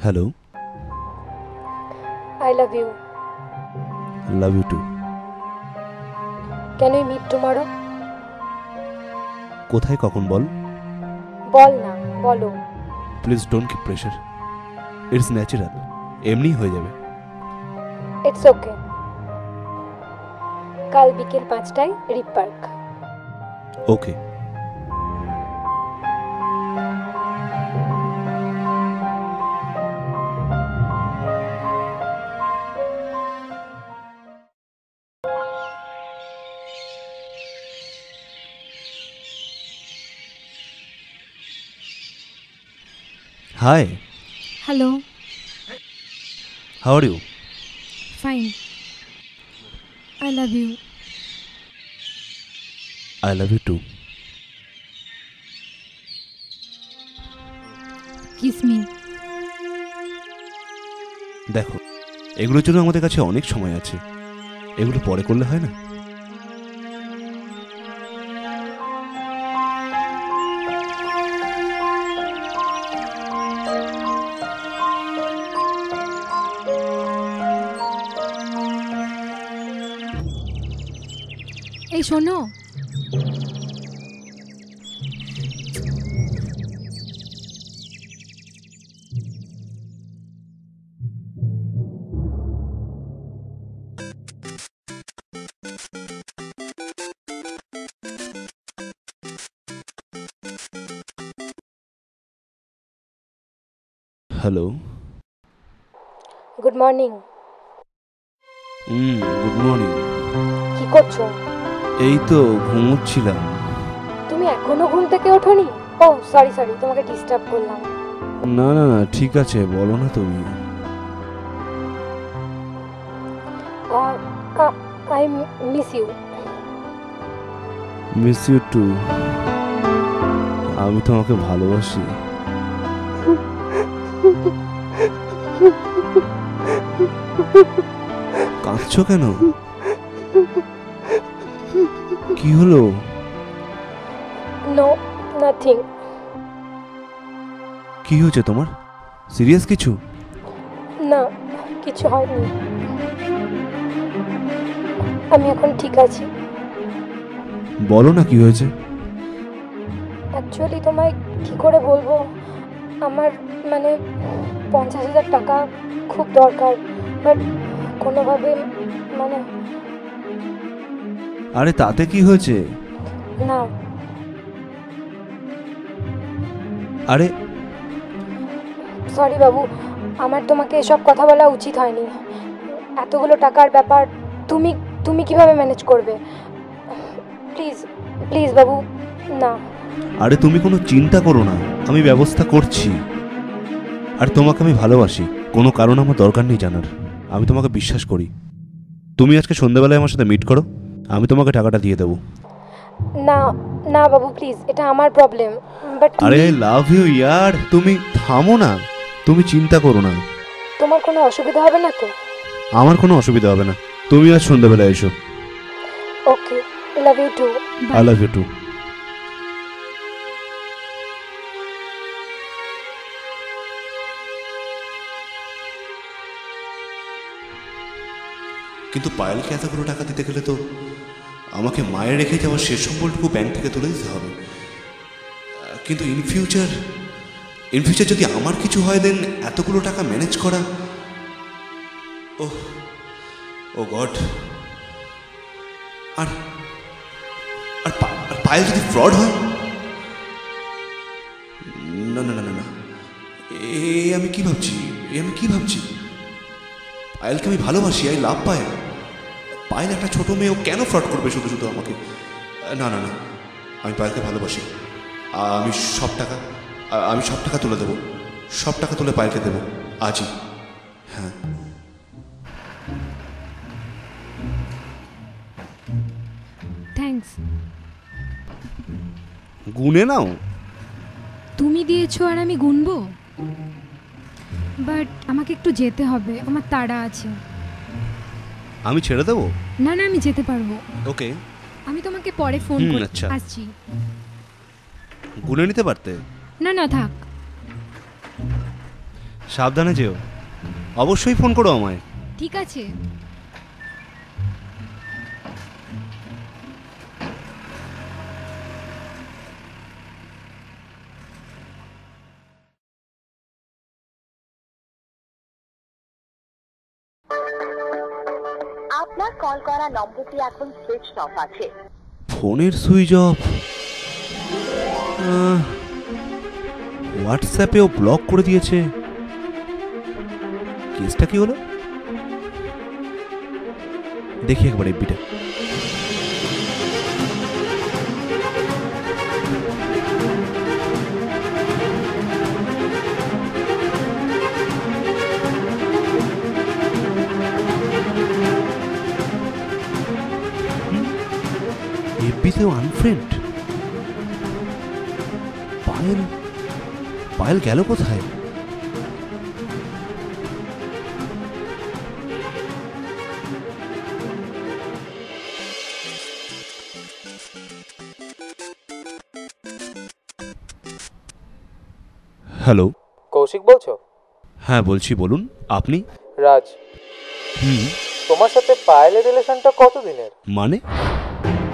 Hello. I love you. Love you too. Can we meet tomorrow? কোথায় কখন বল? বল না, বলো। Please don't keep pressure. It's natural. এমনি হয়ে যাবে। It's okay. কাল বিকেল 5টায় রিপ park. Okay. Hi. Hello. How are you? Fine. I love you. I love you too. Kiss me. দেখো, এগুলোর জন্য আমাদের কাছে অনেক সময় আছে। এগুলো পরে করলে হয় না? এই শোনো, hello. Good morning. Good morning. কি করছো? এই তো ঘুমোচ্ছিলাম। তুমি এখনো ঘুম থেকে ওঠোনি? ও সরি, তোমাকে ডিস্টার্ব করলাম। না না না, ঠিক আছে, বলো না তুমি। I miss you. Miss you too. আমি তোমাকে ভালোবাসি। কাঁদছো কেন? কি হলো? No, nothing. কি হয়েছে তোমার? সিরিয়াস কিছু? না, কিছু হয়নি। আমি এখন ঠিক আছি। বলো না কি হয়েছে। অ্যাকচুয়ালি তোমায় কি করে বলবো, আমার মানে 50,000 টাকা খুব দরকার, বাট কোনোভাবে মানে। আরে তাতে কি হয়েছে? না। আরে সরি বাবু, আমার তোমাকে এসব কথা বলা উচিত হয়নি। এতগুলো টাকার ব্যাপার তুমি তুমি কিভাবে ম্যানেজ করবে? প্লিজ প্লিজ বাবু, না। আরে তুমি কোনো চিন্তা করো না, আমি ব্যবস্থা করছি। আর তোমাকে আমি ভালোবাসি, কোনো কারণ আমার দরকার নেই জানার। আমি তোমাকে বিশ্বাস করি। তুমি আজকে সন্ধ্যাবেলায় আমার সাথে মিট করো, আমি তোমাকে টাকাটা দিয়ে দেবো। না না বাবু, প্লিজ, এটা আমার প্রবলেম। বাট আরে আই লাভ ইউ ইয়ার, তুমি থামো না, তুমি চিন্তা করো না। তোমার কোনো অসুবিধা হবে না তো? আমার কোনো অসুবিধা হবে না, তুমি আজ সন্ধ্যাবেলায় এসো। Okay, love you too. I love you too. কিন্তু পায়েলকে এতগুলো টাকা দিতে গেলে তো আমাকে মায়ের রেখে যাওয়ার শেষ সম্বলটুকু ব্যাংক থেকে তুলে দিতে হবে। কিন্তু ইন ফিউচার যদি আমার কিছু হয়, দেন এতগুলো টাকা ম্যানেজ করা, ও গড। আর আর পায়েল যদি ফ্রড হয়? না না না না না, আমি কি ভাবছি? পায়েলকে আমি ভালোবাসি, আই লাভ পায়েল। পায়েল একটা ছোট মেয়ে, ও কেন ফ্রড করবে শুধু শুধু আমাকে? না না না, আমি পায়েলকে ভালোবাসি। আমি সব টাকা তুলে দেবো, সব টাকা তুলে পায়েলকে দেবো আজই। হ্যাঁ। থ্যাঙ্কস। গুনে নাও। তুমি দিয়েছো আর আমি গুনবো? বাট আমাকে একটু যেতে হবে, আমার তাড়া আছে। আমি ছেড়ে দেবো? না না, আমি যেতে পারবো। ওকে, আমি তোমাকে পরে ফোন করছি। আচ্ছা। আসছি। গুনে নিতে পারতে? না না, থাক। সাবধানে যেও, অবশ্যই ফোন করো আমায়। ঠিক আছে। আপনার কল করা নম্বরটি এখন সুইচ অফ আছে। ফোনের সুইচ অফ, হোয়াটসঅ্যাপেও ব্লক করে দিয়েছে। কেসটা কি হলো দেখি একবার এফবিটা। এফবিতেও আনফ্রেন্ড। পায়েল, পায়েল গেল কোথায়? হ্যালো, কৌশিক বলছো? হ্যাঁ বলছি, বলুন আপনি। রাজ, হুম, তোমার সাথে পায়েলের রিলেশনটা কতদিনের? মানে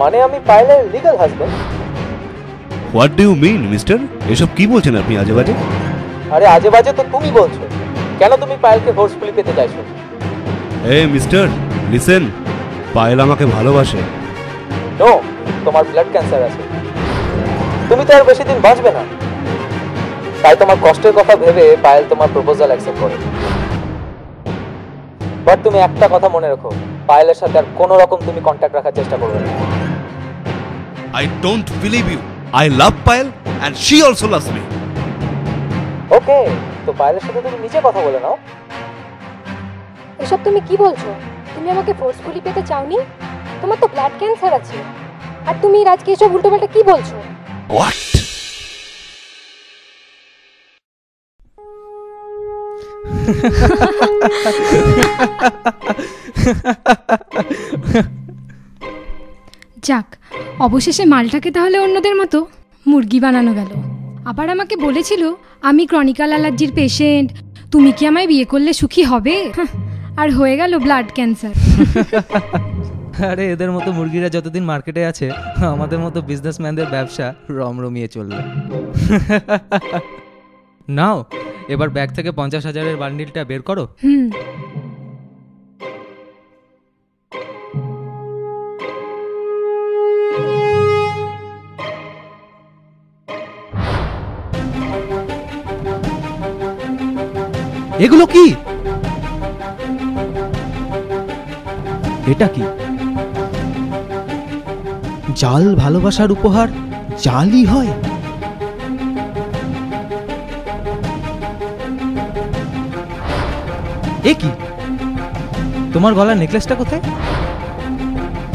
মানে আমি পায়েলের legal husband. What do you mean mister? এসব কি বলছেন আপনি আজে বাজে? আরে আজে বাজে তো তুমি বলছো। কেন তুমি পায়েলকে ফোর্সফুলি পেতে চাইছো? এই মিস্টার লিসেন, পায়েল আমাকে ভালোবাসে। নো, তোমার ব্লাড ক্যান্সার আছে, তুমি তো আর বেশি দিন বাঁচবে না। তাই তোমার কষ্টের কথা ভেবে পায়েল তোমার প্রপোজাল অ্যাকসেপ্ট করে। বাট তুমি একটা কথা মনে রাখো, পায়েলের সাথে আর কোনো রকম তুমি কন্ট্যাক্ট রাখার চেষ্টা করবে না। I don't believe you. I love Payal and she also loves me. ওকে, তো পায়েলের সাথে তুমি নিজে কথা বলে নাও। এসব তুমি কি বলছো? তুমি আমাকে ফোর্সফুলি পেতে চাওনি? তোমার তো ব্লাড ক্যান্সার আছে, আর তুমি রাজকে এসব উল্টোপাল্টা কি বলছো? What? যাক, অবশেষে মালটাকে তাহলে অন্যদের মতো মুরগি বানানো গেল। আবার আমাকে বলেছিল আমি ক্রনিক্যাল অ্যালার্জির পেশেন্ট, তুমি কি আমায় বিয়ে করলে সুখী হবে? আর হয়ে গেল ব্লাড ক্যান্সার। আরে এদের মতো মুরগিরা যতদিন মার্কেটে আছে, আমাদের মতো বিজনেসম্যানদের ব্যবসা রমরমিয়ে চলবে। নাও, এবার ব্যাগ থেকে 50,000-এর বান্ডিলটা বের করো। এগুলো কি? এটা কি? জাল ভালোবাসার উপহার জালই হয়? এ কি? তোমার গলার নেকলেসটা কোথায়?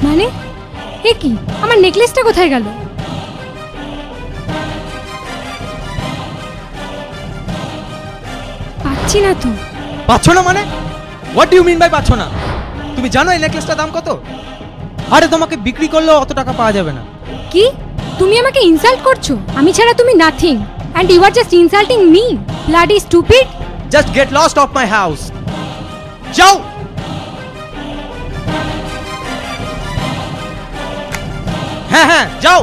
মানে এ কি? আমার নেকলেসটা কোথায় গেল? পাচ্ছি না তো। পাচ্ছ না মানে? What do you mean by পাচ্ছ না? তুমি জানো এই নেকলেসটার দাম কত? আরে তোমাকে বিক্রি করলেও অত টাকা পাওয়া যাবে না। কি? তুমি আমাকে ইনসাল্ট করছো? আমি ছাড়া তুমি nothing, and you are just insulting me, bloody stupid. Just get lost off my house. যাও। হ্যাঁ হ্যাঁ, যাও।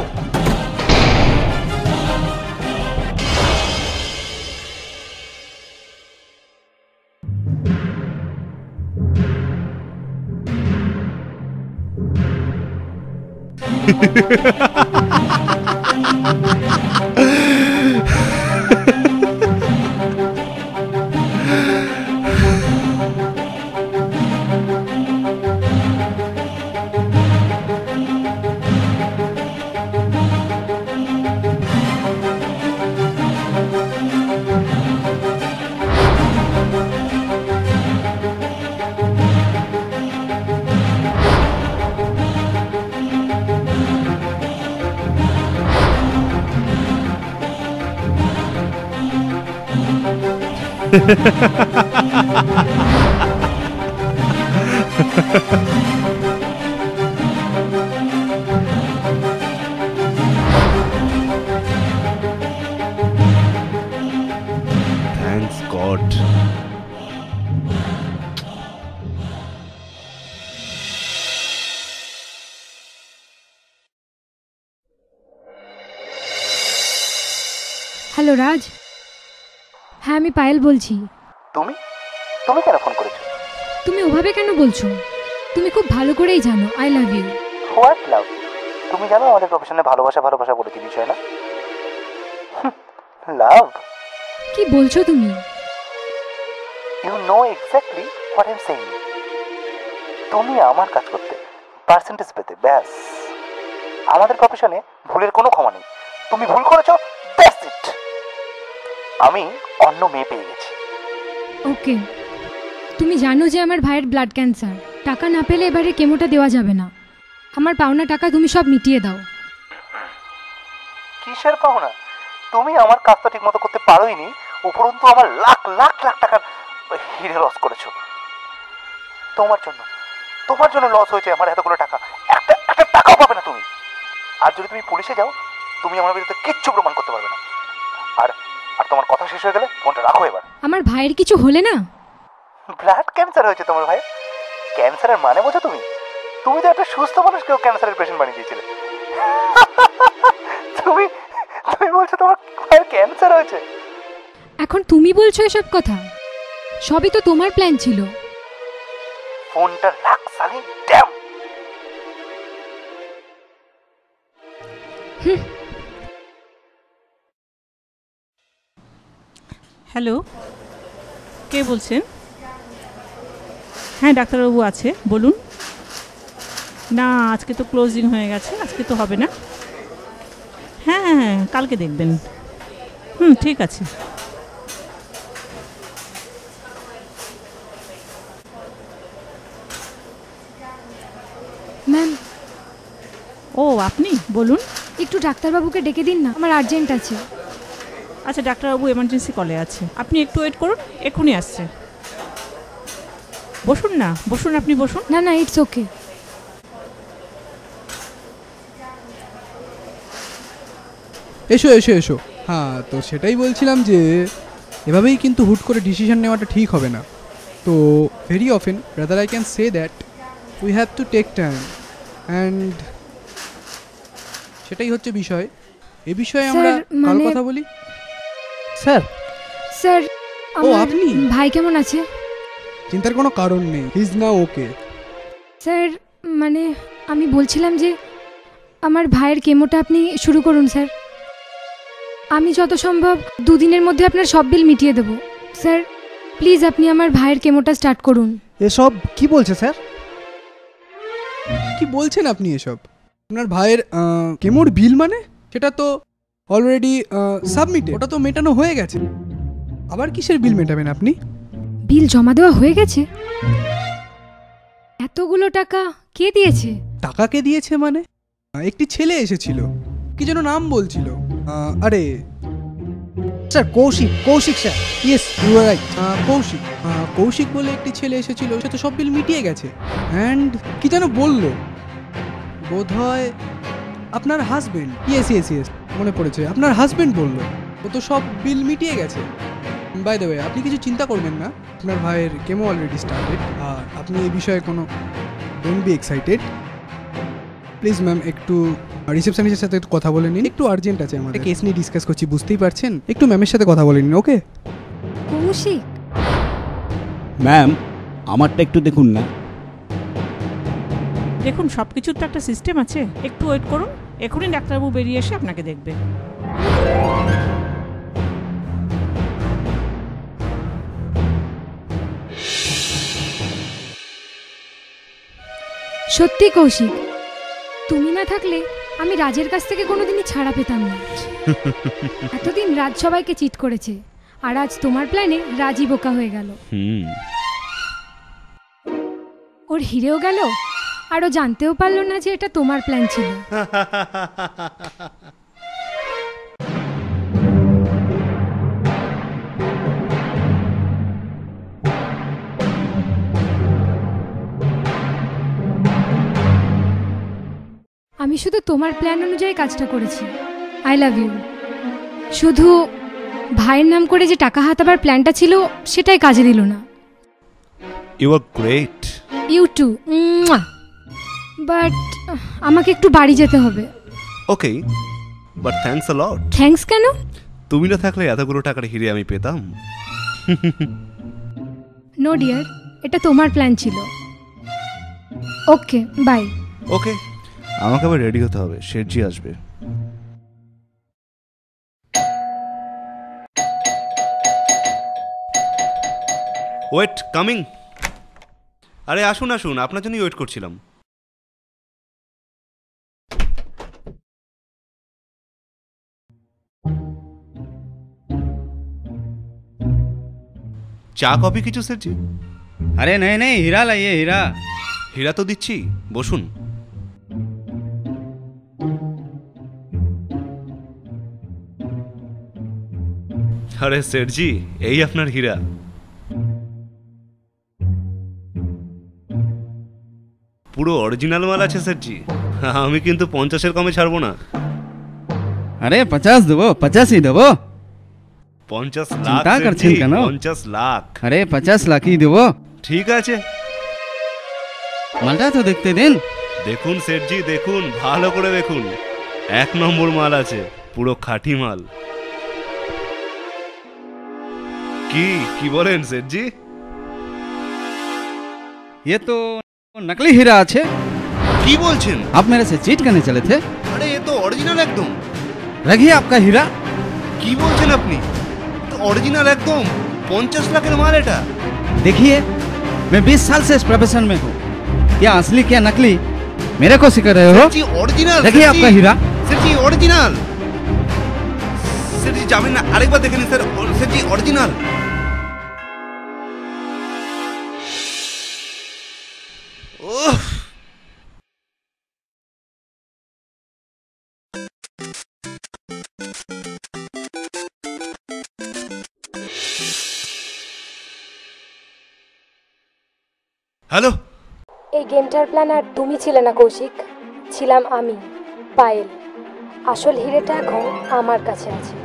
Thanks God. হ্যালো রাজ, হ্যাঁ আমি পায়েল বলছি। তুমি তুমি কেন ফোন করেছো? তুমি ওভাবে কেন বলছো? তুমি খুব ভালো করেই জানো আই লাভ ইউ। হোয়াট লাভ? তুমি জানো আমাদের প্রফেশনে ভালোবাসা ভালোবাসা বলে কি বিষয় না। লাভ? কি বলছো তুমি? You know exactly what I am saying. তুমি আমার কাজ করতে, পার্সেন্টেজ পেতে, ব্যাস। আমাদের প্রফেশনে ভুলের কোনো ক্ষমা নেই। তুমি ভুল করেছো, দ্যাটস ইট। আমি অন্য মেয়ে পেয়ে গেছি। ওকে, তুমি জানো যে আমার ভাইয়ের ব্লাড ক্যান্সার। টাকা না পেলে এবারে কেমোটা দেওয়া যাবে না। আমার পাওনা টাকা তুমি সব মিটিয়ে দাও। কিসের পাওনা? তুমি আমার কাজটা ঠিক মতো করতে পারোইনি, উপরন্তু আমার লাখ লাখ লাখ টাকার হিরে লস করেছো। তোমার জন্য লস হয়েছে আমার এতগুলো টাকা। একটা টাকাও পাবে না তুমি। আর যদি তুমি পুলিশে যাও, তুমি আমার বিরুদ্ধে কিচ্ছু প্রমাণ করতে পারবে না। আর তোমার কথা শেষ হয়ে গেলে ফোনটা রাখো এবার। আমার ভাইয়ের কিছু হলে না? ব্লাড ক্যান্সার হয়েছে তোমার ভাই? ক্যান্সারের মানে বোঝো তুমি? তুমি তো একটা সুস্থ মানুষকেও ক্যান্সারের পেশেন্ট বানিয়ে দিয়েছিলে। তুমি বলছো তোমার ভাইয়ের ক্যান্সার হয়েছে? এখন তুমি বলছো এসব কথা? সবই তো তোমার প্ল্যান ছিল। ফোনটা রাখ সালি, ড্যাম। হ্যালো, কে বলছেন? হ্যাঁ ডাক্তারবাবু আছে, বলুন। না আজকে তো ক্লোজিং হয়ে গেছে, আজকে তো হবে না। হ্যাঁ হ্যাঁ হ্যাঁ, কালকে দেখবেন। ঠিক আছে। ম্যাম, ও আপনি বলুন। একটু ডাক্তারবাবুকে ডেকে দিন না, আমার আর্জেন্ট আছে। আচ্ছা ডাক্তারবাবু এমার্জেন্সি কলে আছে, আপনি একটু ওয়েট করুন, এক্ষুনি আসছে। বসুন না, বসুন, আপনি বসুন। না না, ইটস ওকে। এসো এসো এসো। হ্যাঁ, তো সেটাই বলছিলাম যে এভাবেই কিন্তু হুট করে ডিসিশন নেওয়াটা ঠিক হবে না। তো very often rather I can say that we have to take time and সেটাই হচ্ছে বিষয়। এ বিষয়ে আমরা কাল কথা বলি। স্যার, স্যার ও আপনি? ভাই কেমন আছে? চিন্তার কোনো কারণ নেই, he is now okay. Sir মানে আমি বলছিলাম যে আমার ভাইয়ের কেমোটা আপনি শুরু করুন স্যার। আমি যত সম্ভব 2 দিনের মধ্যে আপনার সব বিল মিটিয়ে দেবো। স্যার প্লিজ আপনি আমার ভাইয়ের কেমোটা স্টার্ট করুন। এসব কি বলছে স্যার? কি বলছেন আপনি এসব? আপনার ভাইয়ের কেমোর বিল মানে? সেটা তো অলরেডি সাবমিটেড, ওটা তো মেটানো হয়ে গেছে। আবার কিসের বিল মেটাবেন আপনি? বিল জমা দেওয়া হয়ে গেছে? এতগুলো টাকা কে দিয়েছে? টাকা কে দিয়েছে মানে? একটি ছেলে এসেছিল, কি যেন নাম বলছিল। আরে sir Kaushik sir. Yes you are right, Kaushik বলে একটি ছেলে এসেছিল, সে তো সব বিল মিটিয়ে গেছে। অ্যান্ড কি যেন বললো, বোধহয় আপনার হাজবেন্ড। ইয়েস ইয়েস ইয়েস, মনে পড়েছে, আপনার হাজবেন্ড বললো ও তো সব বিল মিটিয়ে গেছে। বাই দ্য ওয়ে, আপনি কিছু চিন্তা করবেন না, আপনার ভাইয়ের কেমো অলরেডি স্টার্টেড। আর আপনি এই বিষয়ে কোনো don't be excited. Please ma'am একটু রিসেপশনিস্টের সাথে একটু কথা বলে নিন, একটু আর্জেন্ট আছে, আমাদের কেস নিয়ে ডিসকাস করছি, বুঝতেই পারছেন। একটু ম্যামের সাথে কথা বলে নিন। ওকে কৌশিক? ম্যাম আমারটা একটু দেখুন না। দেখুন সব কিছুর তো একটা সিস্টেম আছে, একটু ওয়েট করুন, এক্ষুনি ডাক্তারবাবু বেরিয়ে এসে আপনাকে দেখবে। সত্যি কৌশিক, তুমি না থাকলে আমি রাজের কাছ থেকে কোনোদিনই ছাড়া পেতাম না। এতদিন রাজ সবাইকে চিট করেছে, আর আজ তোমার প্ল্যানে রাজই বোকা হয়ে গেল। ওর হিরেও গেল, আর ও জানতেও পারলো না যে এটা তোমার প্ল্যান ছিল। আমি শুধু তোমার প্ল্যান অনুযায়ী কাজটা করেছি। I love you. শুধু ভাইয়ের নাম করে যে টাকা হাতাবার প্ল্যানটা ছিল সেটাই কাজে দিল না। You are great. You too. But আমাকে একটু বাড়ি যেতে হবে। Okay, but thanks a lot. Thanks কেন? তুমি না থাকলে এতগুলো টাকার হিরে আমি পেতাম? নো ডিয়ার, এটা তোমার প্ল্যান ছিল। Okay bye. ওকে, আমাকে আবার রেডি হতে হবে, শেঠজি আসবে। Wait, coming. আরে আসুন আসুন, আপনার জন্যই ওয়েট করছিলাম। চা কফি কিছু শেঠজি? अरे नहीं नहीं, हीरा लाइए, हीरा। হীরা তো দিচ্ছি, বসুন। আরে শেঠজি, এই আপনার হীরা। পুরো অরিজিনাল মাল আছে শেঠজি, আমি কিন্তু 50-এর কমে ছাড়বো না। अरे 50 देवो, 50 ही देवो। 50 লাখ চিন্তা করছেন কেন? 50 লাখ। अरे 50 लाख ही देवो। ঠিক আছে, मालटा तो देखते दिन। দেখুন শেঠজি, দেখুন, ভালো করে দেখুন, 1 নম্বর মাল আছে, পুরো খাঁটি মাল। কি বলেন শেঠজি? ये तो नकली हीरा আছে। কি বলছেন? आप मेरे से चीट करने चले थे। আরে এ তো অরিজিনাল একদম। रखिए आपका हीरा। কি বলছেন আপনি? তো অরিজিনাল একদম 50 লাখের মাল এটা। देखिए, मैं 20 साल से इस प्रोफेशन में हूँ। क्या असली क्या नकली मेरे को सिखा रहे हो? জি অরিজিনাল। देखिए आपका हीरा। জি অরিজিনাল। জি যাবেন না, আরেকবার দেখে নিন স্যার। জি অরিজিনাল। ওহ, হ্যালো। এই গেমটার প্ল্যানার তুমি ছিলে না কৌশিক, ছিলাম আমি, পায়েল। আসল হিরেটা এখন আমার কাছে আছে।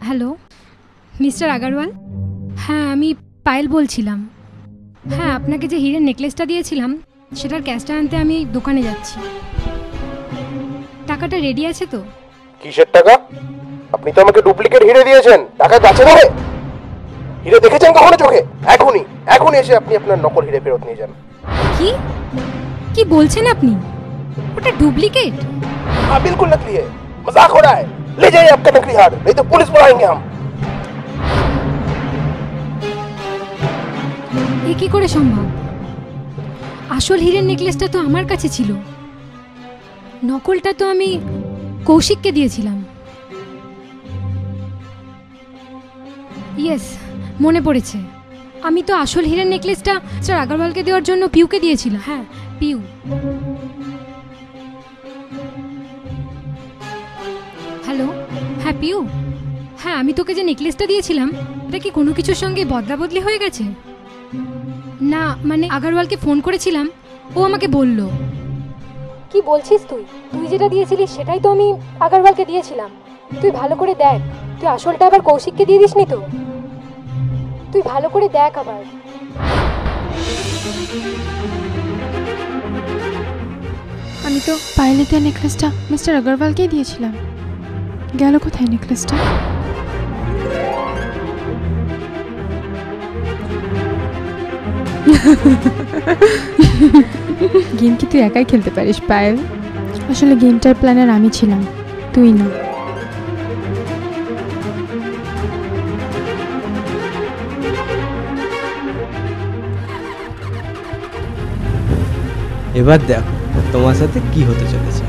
হ্যালো মিস্টার আগারওয়াল, হ্যাঁ আমি পায়েল বলছিলাম। হ্যাঁ, আপনাকে যে হিরের নেকলেসটা দিয়েছিলাম সেটার ক্যাশটা আনতে আমি দোকানে যাচ্ছি। টাকাটা রেডি আছে তো? কিসের টাকা? আপনি তো আমাকে ডুপ্লিকেট হিরে দিয়েছেন, টাকা কাছে ধরে। হিরে দেখেছেন কখনো চোখে? এখনই এসে আপনি আপনার নকল হিরে ফেরত নিয়ে যান। কি কি বলছেন আপনি? ওটা ডুপ্লিকেট? हाँ बिल्कुल नकली है, मजाक हो रहा है। ले जाइए आपका नकली हार, नहीं तो पुलिस बुलाएंगे हम। এ কি করে সম্ভব? আসল হিরের নেকলেসটা তো আমার কাছে ছিল, নকলটা তো আমি কৌশিককে দিয়েছিলাম। ইয়েস, মনে পড়েছে, আমি তো আসল হিরের নেকলেসটা স্যার আগারওয়ালকে দেওয়ার জন্য পিউকে দিয়েছিলাম। হ্যাঁ, পিউ। হ্যালো, হ্যাঁ পিউ। হ্যাঁ, আমি তোকে যে নেকলেসটা দিয়েছিলাম এটা কি কোনো কিছুর সঙ্গে বদলা বদলি হয়ে গেছে? না মানে আগারওয়ালকে ফোন করেছিলাম, ও আমাকে বলল। কি বলছিস তুই? তুই যেটা দিয়েছিলিস সেটাই তো আমি আগারওয়ালকে দিয়েছিলাম। তুই ভালো করে দেখ, তুই আসলটা আবার কৌশিককে দিয়ে দিসনি তো? তুই ভালো করে দেখ আবার। আমি তো পায়েলেতে নেকলেসটা মিস্টার আগারওয়ালকেই দিয়েছিলাম। গেল কোথায় নেকলেসটা? গেম কি তুই একাই খেলতে পারিস পায়েল? আসলে গেমটার প্ল্যানার আমি ছিলাম, তুই না। এবার দেখো তোমার সাথে কি হতে চলেছে।